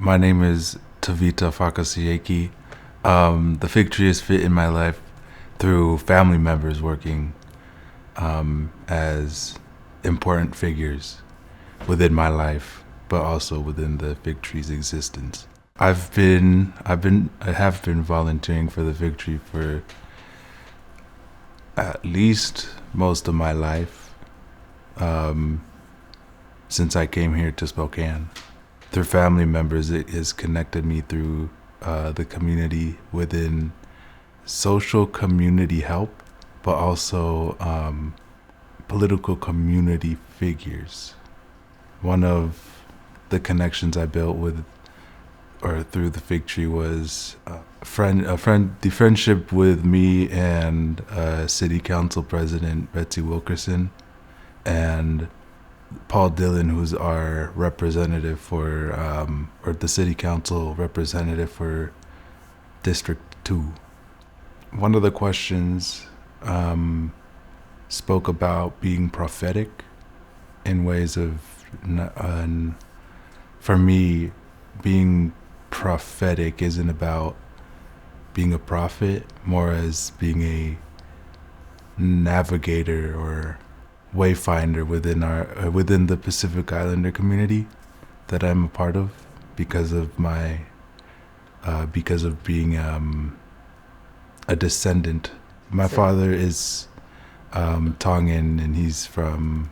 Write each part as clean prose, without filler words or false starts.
My name is Tevita Fakasiieiki. The fig tree has fit in my life through family members working as important figures within my life, but also within the fig tree's existence. I have been volunteering for the fig tree for at least most of my life, since I came here to Spokane. Through family members, it has connected me through the community within social community help, but also political community figures. One of the connections I built with or through the fig tree was the friendship with me and City Council President Betsy Wilkerson and Paul Dillon, who's our representative for, or the City Council representative for District 2. One of the questions spoke about being prophetic in ways of, for me, being prophetic isn't about being a prophet, more as being a navigator or wayfinder within the Pacific Islander community that I'm a part of because of being a descendant. My father is Tongan, and he's from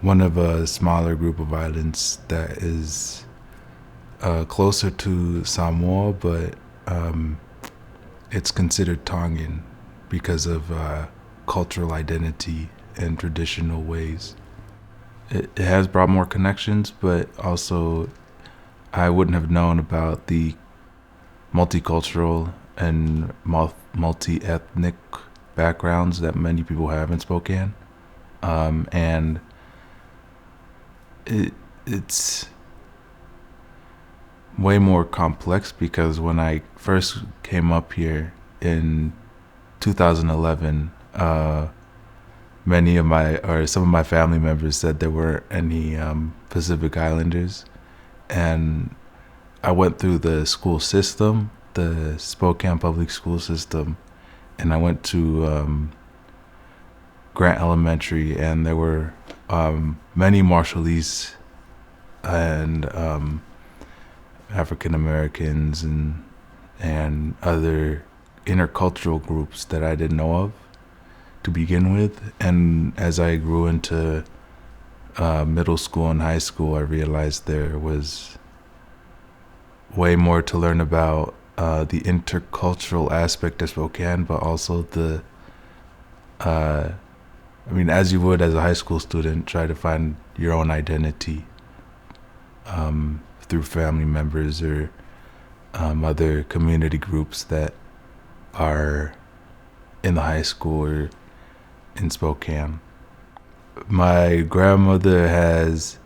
one of a smaller group of islands that is closer to Samoa, but it's considered Tongan because of cultural identity and traditional ways. It has brought more connections, but also I wouldn't have known about the multicultural and multi-ethnic backgrounds that many people have in Spokane. And it's way more complex because when I first came up here in 2011, some of my family members said there weren't any Pacific Islanders, and I went through the school system, the Spokane public school system, and I went to Grant Elementary, and there were many Marshallese and African Americans and other intercultural groups that I didn't know of to begin with. And as I grew into middle school and high school, I realized there was way more to learn about the intercultural aspect of Spokane, but also as you would as a high school student, try to find your own identity through family members or other community groups that are in the high school or in Spokane. My grandmother has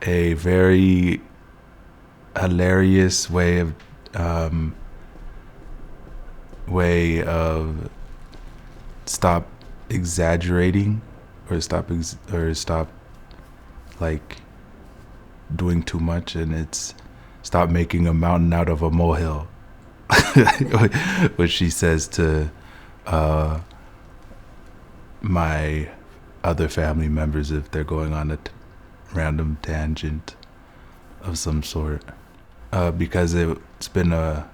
a very hilarious way of stop exaggerating or stop like doing too much, and it's stop making a mountain out of a molehill. What she says to my other family members if they're going on a random tangent of some sort, because it's been a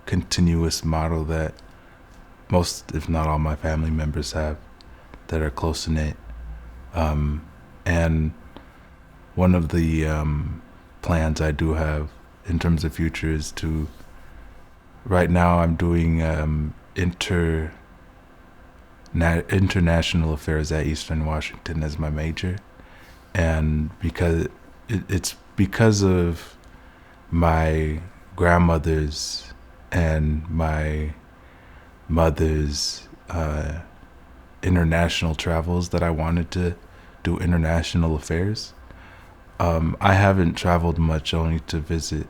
continuous model that most, if not all, my family members have that are close knit. And one of the plans I do have in terms of future is to, right now I'm doing international affairs at Eastern Washington as my major, and because it's because of my grandmother's and my mother's international travels that I wanted to do international affairs. I haven't traveled much, only to visit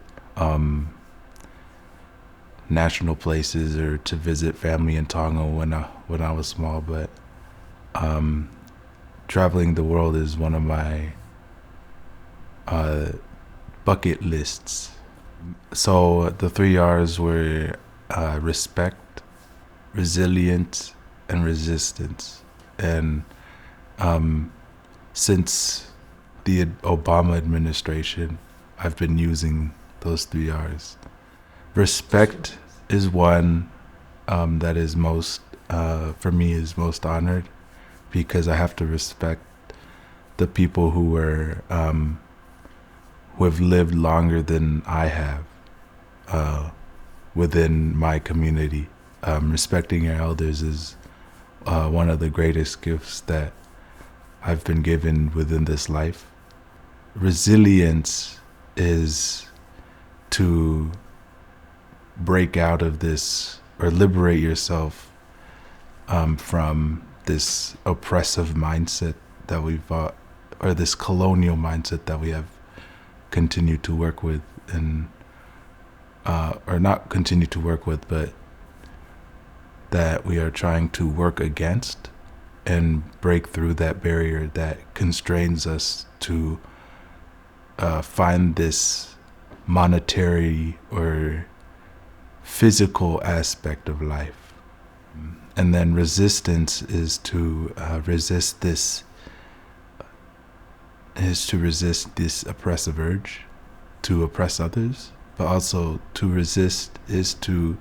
national places or to visit family in Tonga when I was small, but traveling the world is one of my bucket lists. So the 3 R's were respect, resilience, and resistance. And since the Obama administration, I've been using those 3 R's. Respect is one that is most, for me, is most honored, because I have to respect the people who have lived longer than I have within my community. Respecting your elders is one of the greatest gifts that I've been given within this life. Resilience is to break out of this, or liberate yourself from this oppressive mindset that or this colonial mindset that we have continued to work with, and or not continue to work with, but that we are trying to work against, and break through that barrier that constrains us to find this monetary or physical aspect of life. And then resistance is to resist this oppressive urge to oppress others, but also to resist is to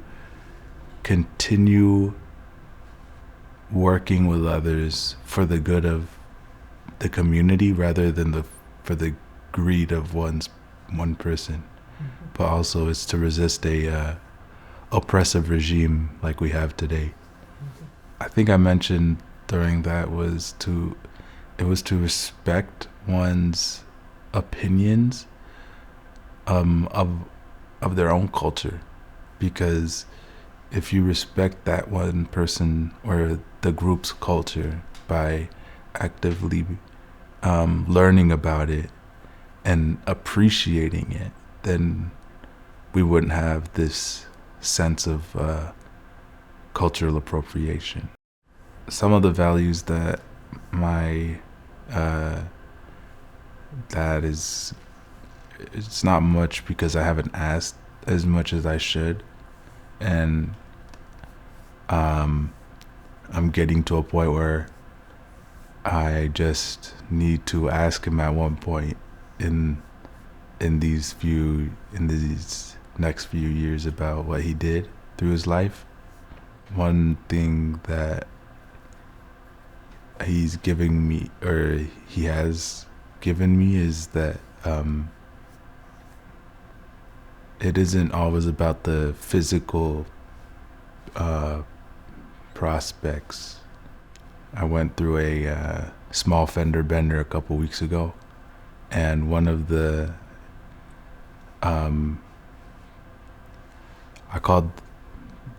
continue working with others for the good of the community, rather than for the greed of one person. But also it's to resist a oppressive regime like we have today. I think I mentioned during that was to respect one's opinions of their own culture, because if you respect that one person or the group's culture by actively learning about it and appreciating it, then we wouldn't have this sense of cultural appropriation. Some of the values that my dad it's not much because I haven't asked as much as I should, and I'm getting to a point where I just need to ask him at one point in these next few years about what he did through his life. One thing that he's giving me, or he has given me, is that it isn't always about the physical prospects. I went through a small fender bender a couple weeks ago, and one of the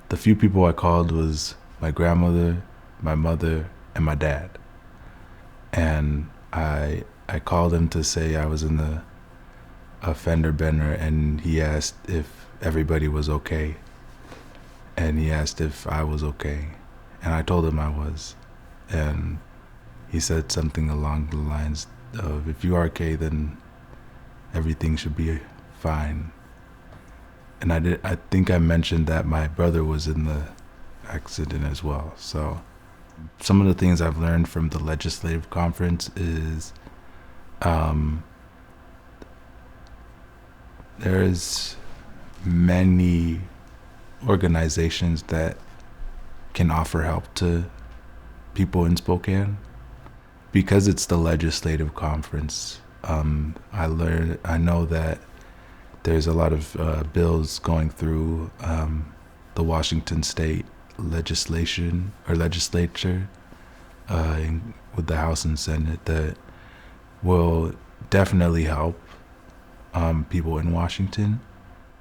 the few people I called was my grandmother, my mother, and my dad. And I called him to say I was in a fender bender, and he asked if everybody was okay, and he asked if I was okay, and I told him I was, and he said something along the lines of, if you are okay, then everything should be fine. And I think I mentioned that my brother was in the accident as well. So some of the things I've learned from the legislative conference is there's many organizations that can offer help to people in Spokane. Because it's the legislative conference, I know that there's a lot of bills going through the Washington State legislature with the House and Senate that will definitely help people in Washington.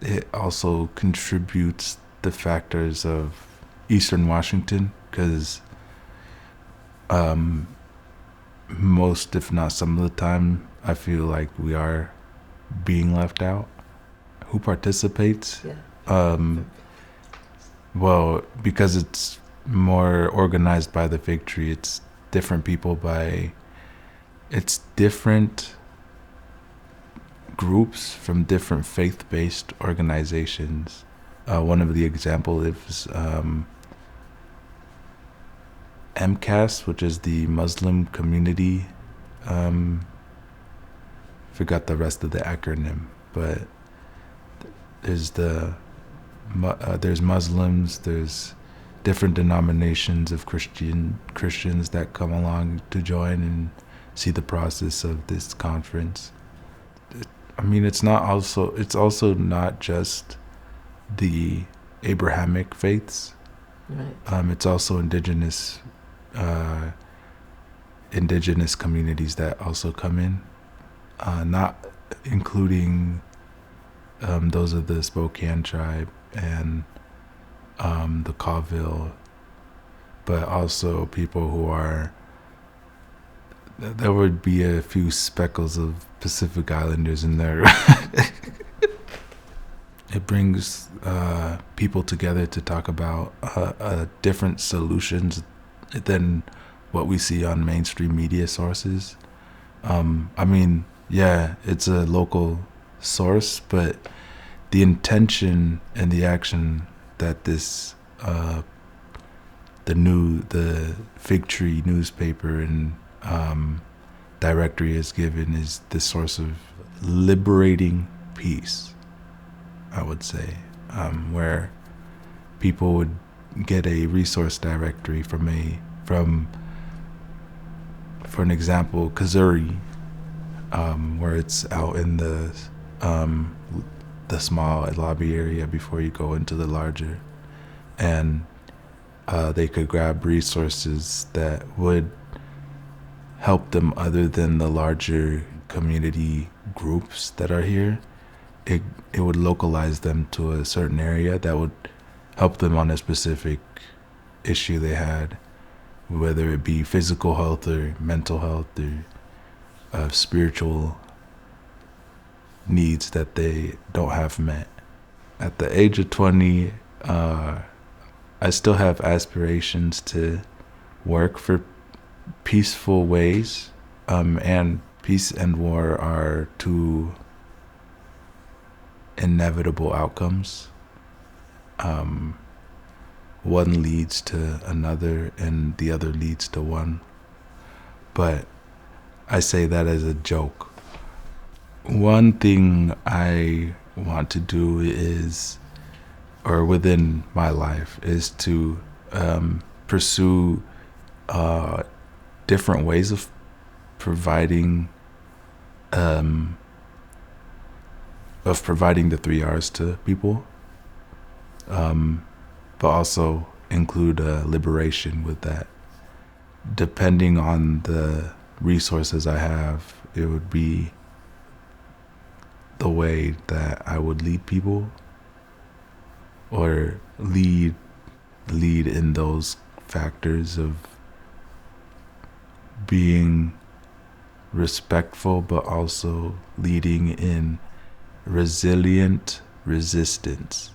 It also contributes the factors of Eastern Washington, because most, if not some of the time, I feel like we are being left out. Who participates? Yeah. Well, because it's more organized by the Fig Tree, it's different people it's different groups from different faith-based organizations. One of the examples is MCAS, which is the Muslim Community. Forgot the rest of the acronym, but there's there's Muslims, there's different denominations of Christians that come along to join and see the process of this conference. I mean, it's also not just the Abrahamic faiths. Right. It's also indigenous communities that also come in, not including those of the Spokane tribe and the Colville, but also people who are. There would be a few speckles of Pacific Islanders in there. It brings people together to talk about different solutions than what we see on mainstream media sources. I mean, yeah, it's a local source, but the intention and the action that this the Fig Tree newspaper and directory is given is this source of liberating peace, I would say, where people would get a resource directory for an example, Kazuri, where it's out in the small lobby area before you go into the larger, and they could grab resources that would help them other than the larger community groups that are here. It would localize them to a certain area that would help them on a specific issue they had, whether it be physical health or mental health or spiritual needs that they don't have met. At the age of 20, I still have aspirations to work for peaceful ways, and peace and war are two inevitable outcomes. One leads to another and the other leads to one, but I say that as a joke. One thing I want to do is, or within my life, is to pursue different ways of providing the 3 R's to people, but also include liberation with that. Depending on the resources I have, it would be the way that I would lead people, or lead in those factors of being respectful, but also leading in resilient resistance.